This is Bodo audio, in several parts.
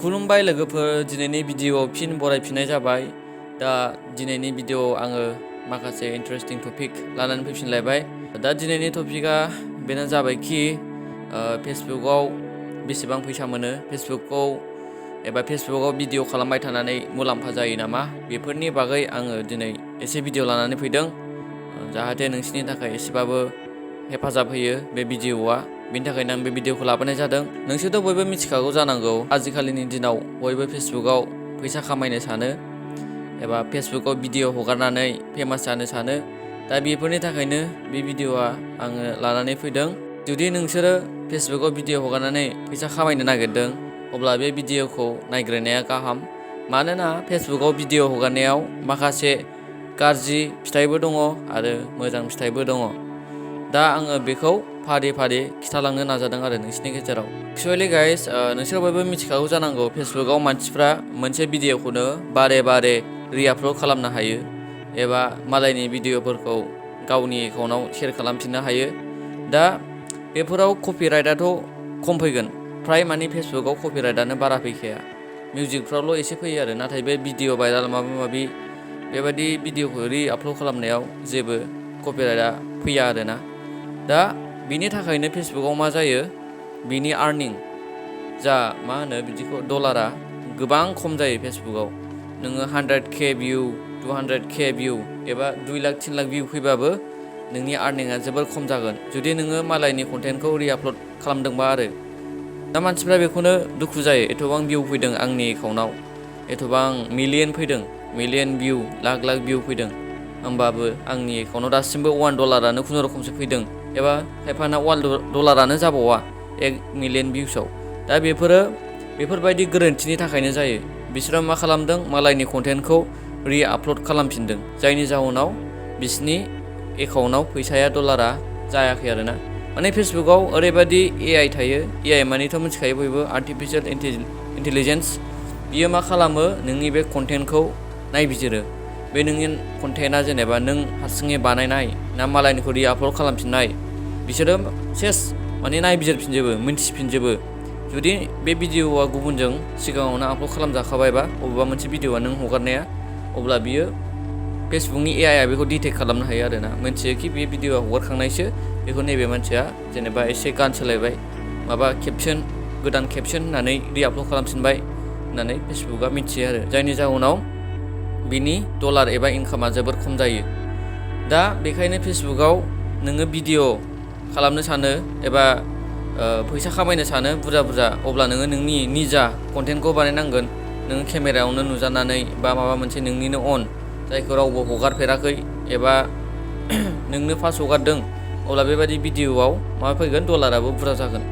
खुलुमबाय लोगोफोर, दिनैनि भिडिअ फिन बरायफिननाय जाबाय। दा दिनैनि भिडिअ आङो माखासे इन्टारेस्टिं टपिक लानानै फैफिनलायबाय। दा दिनैनि टपिकआ बेनो जाबाय कि फेसबुकआव बेसेबां फैसा मोनो, फेसबुकआव भिडिअ खालामबाय थानानै मुलाम्फा जायो नामा, बेफोरनि बागै आङो दिनै एसे भिडिअ लानानै फैदों। जाहाथे नोंसिनि थाखाय एसेबाबो हेफाजाब होयो बे भिडिअआ, बेनि थाखायनो आं बे भिडिअखौ लाबोनाय जादों। नोंसोरथ' बयबो मिथिखागौ जानांगौ, आजिखालिनि दिनाव बयबो फेसबुकआव फैसा खामायनो सानो एबा फेसबुकआव भिडिअ हगारनानै फेमास जानो सानो। दा बेफोरनि थाखायनो बे भिडिअआ आङो लानानै फैदों। जुदि नोंसोरो फेसबुकआव भिडिअ हगारनानै फैसा खामायनो नागिरदों, अब्ला बे भिडिअखौ नायग्रोनाया गाहाम। मानोना फेसबुकआव भिडिअ हगारनायाव माखासे गाज्रि फिथाइबो दङ आरो मोजां फिथाइबो दङ। दा आङो बेखौ फारि फारि खिथालांनो नाजादों आरो नोंसिनि गेजेराव। एक्सुवेलि गाइस, नोंसोर बयबो मिथिखागौ जानांगौ, फेसबुकआव मानसिफ्रा मोनसे भिडिअखौनो बारे बारे रिआपल'ड खालामनो हायो एबा मालायनि भिडिअफोरखौ गावनि एकाउन्टआव शेयार खालामफिननो हायो। दा बेफोराव कपिराइटआथ' खम फैगोन, फ्राय माने फेसबुकआव कपिराइटआनो बारा फैखाया। मिउजिकफ्रावल' एसे फैयो आरो, नाथाय बे भिडिअ भाइराल माबा माबि बेबायदि भिडिअखौ रिआपल'ड खालामनायाव जेबो कपिराइटआ फैया आरोना। दा बिनि थाखायनो फेसबुकआव मा जायो, बिनि आर्निं जा मा होनो बिदिखौ डलारा गोबां खम जायो फेसबुकआव। नोङो 100K भिउ, 200K भिउ एबा 2 लाख 3 लाख भिउ फैबाबो नोंनि आर्निंआ जोबोर खम जागोन, जुदि नोङो मालायनि कन्टेन्टखौ रिआपल'ड खालामदोंबा आरो। दा मानसिफ्रा बेखौनो दुखु जायो, एथ'बां भिउ फैदों आंनि एकाउन्टआव, एथ'बां मिलियन फैदों, मिलियन भिउ, लाख लाख भिउ फैदों, होमबाबो आंनि एकाउन्टआव दासिमबो $1 खुनुरुखुमसो फैदों, एबा खायफाना $1 जाबावा 1 मिलियन भिउसआव। दा बेफोरबायदि गोरोन्थिनि थाखायनो जायो। बिसोरो मा खालामदों, मालायनि कन्टेन्टखौ रिआपल'ड खालामफिनदों, जायनि जाहोनाव बिसिनि एकाउन्टआव फैसाया डलारा जायाखै आरोना। माने फेसबुकआव ओरैबायदि AI थायो, AI मानेथ' मिथिखायो बयबो, आर्टिफिशियेल इन्टेलिजेन्स। बियो मा खालामो, नोंनि बे कन्टेन्टखौ नायबिजिरो। बे नोंनि कन्टेन्टआ जेनेबा नों हारसिङै बानायनाय ना मालायनिखौ रिआपल'ड खालामफिननाय, बिसोरो सेस माने नायबिजिरफिनजोबो, मिन्थिफिनजोबो। जुदि बे भिडिअआ गुबुनजों सिगाङावनो आपल'ड खालामजाखाबायबा, बबेबा मोनसे भिडिअआ नों हगारनाया, अब्ला बियो फेसबुकनि AIआ बेखौ डिटेक्ट खालामनो हायो आरोना। मिन्थियो कि बे भिडिअआ हगारखांनायसो, बेखौ नैबे मानसिया जेनेबा एसे गान सोलायबाय, माबा गोदान केपसन होननानै रिआपल'ड खालामफिनबाय होननानै फेसबुकआ मिथियो आरो, जायनि जाहोनाव बिनि डलार एबा इनकामा जोबोर खम जायो। दा बेखायनो फेसबुकआव नोङो भिडिअ खालामनो सानो एबा फैसा खामायनो सानो बुरजा बुरजा, अब्ला नोङो नोंनि निजा कन्टेन्टखौ बानायनांगोन। नोङो केमेरायावनो नुजानानै बा माबा मोनसे नोंनिनो अन, जायखौ रावबो हगारफेराखै एबा नोंनो फार्स्ट हगारदों, अब्ला बेबायदि भिडिअआव मा फैगोन, डलाराबो बुरजा जागोन।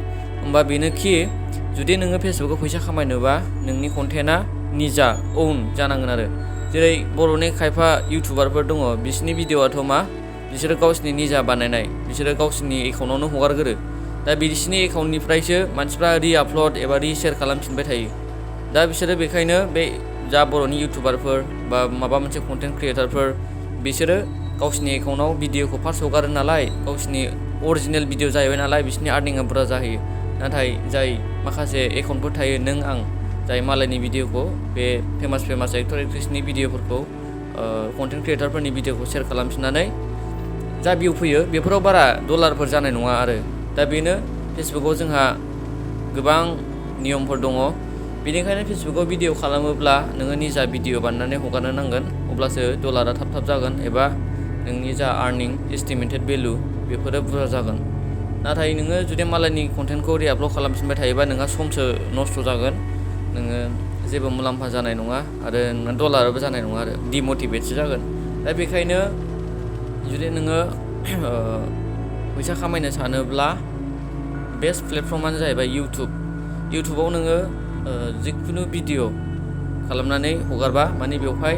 होमबा बेनोखि, जुदि नोङो फेसबुकआव फैसा खामायनोबा नोंनि कन्टेन्टआ निजा ओन जानांगोन आरो। जेरै बर'नि खायफा इउटुबारफोर दङ, बिसोरनि भिडिअआथ' मा, बिसोरो गावसिनि निजा बानायनाय, बिसोरो गावसिनि एकाउन्टआवनो हगारगोरो। दा बिसिनि एकाउन्टनिफ्रायसो मानसिफ्रा रिआपल'ड एबा रिशेयार खालामफिनबाय थायो। दा बिसोरो बेखायनो बे जा बर'नि इउटुबारफोर बा माबा मोनसे कन्टेन्ट क्रियेटारफोर, बिसोरो गावसिनि एकाउन्टआव भिडिअखौ फार्स्ट हगारो नालाय, गावसिनि अरिजिनेल भिडिअ जाहैबाय नालाय, बिसोरनि आर्निंआ बुरजा जाहैयो। नाथाय जाय माखासे एकाउन्टफोर थायो, नों आं, जाय मालायनि भिडिअखौ, बे फेमास एक्टर एक्ट्रिसनि भिडिअफोरखौ, कन्टेन्ट क्रियेटारफोरनि भिडिअखौ शेयार खालामफिननानै जा भिउ फैयो, बेफोराव बारा डलारफोर जानाय नङा आरो। दा बेनो, फेसबुकआव जोंहा गोबां नियमफोर दङ। बेनिखायनो फेसबुकआव भिडिअ खालामोब्ला नोङो निजा भिडिअ बानायनानै हगारनो नांगोन, अब्लासो डलारा थाब थाब जागोन एबा नोंनि जा आर्निं एस्टिमेटेड भेलु, बेफोरो बुरजा जागोन। नाथाय नोङो जुदि मालायनि कन्टेन्टखौ रिआपल'ड खालामफिनबाय थायोबा, नोंहा समसो नस्थ' जागोन, नोङो जेबो मुलाम्फा जानाय नङा आरो नोंना डलाराबो जानाय नङा आरो, डिमटिभेटसो जागोन। दा बेखायनो जुदि नोङो फैसा खामायनो सानोब्ला बेस्ट प्लेटफर्मानो जाहैबाय इउटुबाव नोङो जिखुनु भिडिअ खालामनानै हगारबा, माने बेवहाय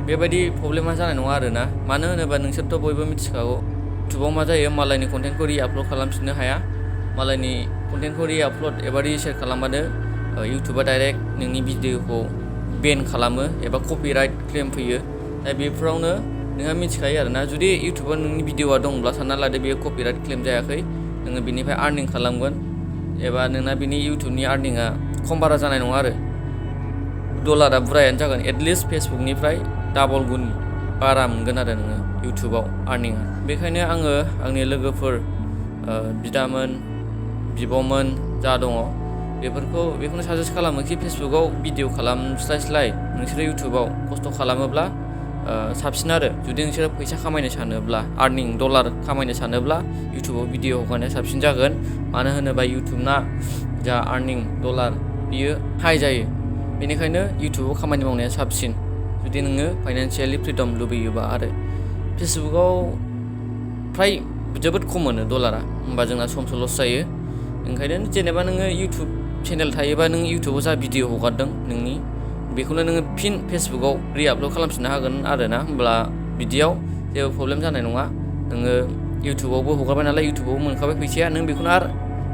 बेबायदि प्रब्लेमा जानाय नङा आरोना। मानो होनोबा नोंसोरथ' बयबो मिथिखागौ, इउटुबाव मा जायो, मालायनि कन्टेन्टखौ रिआपल'ड खालामफिननो हाया। मालायनि कन्टेन्टखौ रिआपल'ड एबा रिशेयार खालामबानो इउटुबा डाइरेक्ट नोंनि भिडिअखौ बेन खालामो एबा कपिराइट क्लेम फैयो। दा बेफोरावनो नोंहा मिथिखायो आरोना, जुदि इउटुबाव नोंनि भिडिअआ दंब्ला सानना लादो बेयो कपिराइट क्लेम जायाखै, नोङो बेनिफ्राय आर्निं खालामगोन। एबा नोंना बिनि इउटुबनि आर्निंआ खम बारा जानाय नङा आरो डलारा बुरजायानो जागोन एटलिस्ट फेसबुकनिफ्राय डाबल गुन बारा मोनगोन आरो नोङो इउटुबाव आर्निंआ। बेखायनो आङो आंनि लोगोफोर बिदामोन बिब'मोन जा दङ बेखौनो साजेस्ट खालामो कि फेसबुकाव भिडिअ खालामस्लाय नोंसोरो इउटुबाव खस्थ' खालामोब्ला साबसिन आरो जुदि नोंसोरो फैसा खामायनो सानोब्ला आर्निं डलार खामायनो सानोब्ला इउटुबाव भिडिअ हगारनाया साबसिन जागोन। मानो होनोबा इउटुबना जा आर्निं डलार बियो हाई जायो। बेनिखायनो इउटुबाव खामानि मावनाया साबसिन जुदि नोङो फाइनान्सियेलि फ्रिडम लुबैयोबा। आरो फेसबुकाव फ्राय जोबोद खम मोनो डलारा, होमबा जोंना सम लस जायो। ओंखायनो जेनेबा नोङो इउटुब चेनेल थायोबा नों इउटुबाव जा भिडिअ हगारदों नोंनि बेखौनो नोङो फिन फेसबुकाव रिआपल'ड खालामफिननो हागोन आरो ना, होमब्ला बिदियाव जेबो प्रब्लेम जानाय नङा। नोङो इउटुबावबो हगारबाय नालाय इउटुबाव मोनखाबाय फैसाया, नों बेखौनो आरो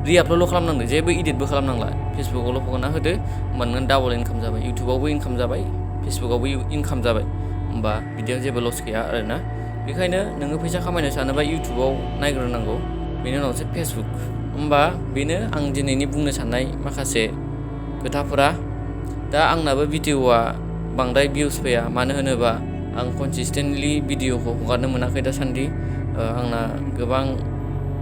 रिआपल'ड खालामनांगौ, जेबो इडिटबो खालामनांला, फेसबुकावल' हगारना होदो, होमबा नों डाबल इनकाम जाबाय, इउटुबावबो इनकाम जाबाय फेसबुकावबो इनकाम जाबाय, होमबा बिदियाव जेबो लस गैया आरो ना। बेखायनो नोङो फैसा खामायनो सानोबा इउटुबाव नायग्रोनांगौ, बेनि उनावसो फेसबुक। होमबा बेनो आं दिनैनि बुंनो साननाय माखासे खोथाफोरा। दा आंनाबो भिडिअआ बांद्राय भिउस फैया, मानो होनोबा आं कनसिस्टेन्टलि भिडिअखौ हगारनो मोनाखै दासान्दि।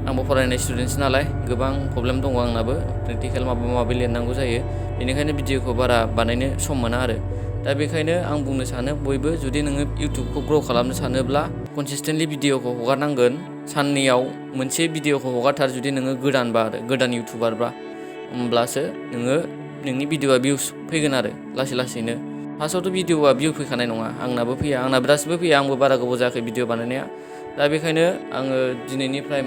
आंबो फरायनाय स्टुडेन्टसो नालाय गोबां प्रब्लेम दङ आंनाबो, प्रेक्टिकेल माबा माबि लिरनांगौ जायो, बेनिखायनो भिडिअखौ बारा बानायनो सम मोना आरो। दा बेखायनो आं बुंनो सानो बयबो जुदि नोङो इउटुबखौ ग्र' खालामनो सानोब्ला कनसिस्टेन्टलि भिडिअखौ हगारनांगोन, साननैयाव मोनसे भिडिअखौ हगारथार जुदि नोङो गोदानबा आरो गोदान इउटुबारबा, होमब्लासो नोंनि भिडिअआ भिउस फैगोन आरो लासै लासैनो। फार्स्टआवथ' भिडिअआ भिउ फैखानाय नङा, आंनाबो फैया, आंनाबो दासिमबो फैया, आंबो बारा गोबाव जायाखै भिडिअ बानायनाया। दा बेखायनो आङो दिनैनिफ्राय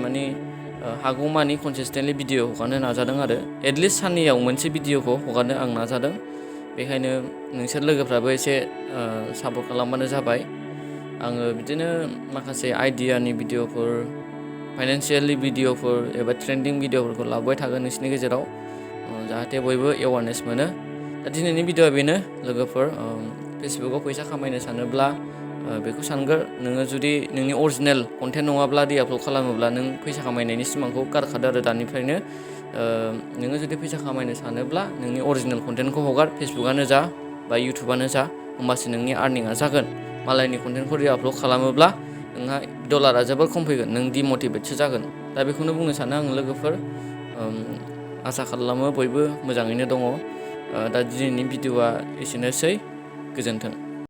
हागौमानि कनसिस्टेन्टलि भिडिअ हगारनो नाजादों आरो एटलिस्ट साननैयाव मोनसे भिडिअखौ हगारनो आं नाजादों। बेखायनो नोंसोर लोगोफ्राबो एसे सापर्ट खालामबानो जाबाय। आङो बिदिनो माखासे आइडियानि भिडिअफोर, फाइनान्सियेलि भिडिअफोर एबा ट्रेन्डिं भिडिअफोरखौ लाबोबाय थागोन नोंसिनि गेजेराव, जाहाथे बयबो एवारनेस मोनो। दा दिनैनि भिडिअआ बेनो लोगोफोर, फेसबुकाव फैसा खामायनो सानोब्ला बेखौ सानगोर, नोङो जुदि नोंनि अरिजिनेल कन्टेन्ट नङाब्ला रिआपल'ड खालामोब्ला नों फैसा खामायनायनि सिमांखौ गारखादो आरो दानिफ्रायनो। नोङो जुदि फैसा खामायनो सानोब्ला नोंनि अरिजिनेल कन्टेन्टखौ हगार, फेसबुकआनो जा बा इउटुबानो जा, होमबासो नोंनि आर्निंआ जागोन। मालायनि कन्टेन्टखौ रिआपल'ड खालामोब्ला नोंहा डलारा जोबोर खम फैगोन, नों डिमटिभेटसो जागोन। दा बेखौनो बुंनो सानो आं लोगोफोर, आसा खालामो बयबो मोजाङैनो दङ। दा दिनैनि भिडिअआ एसेनोसै, गोजोन्थों।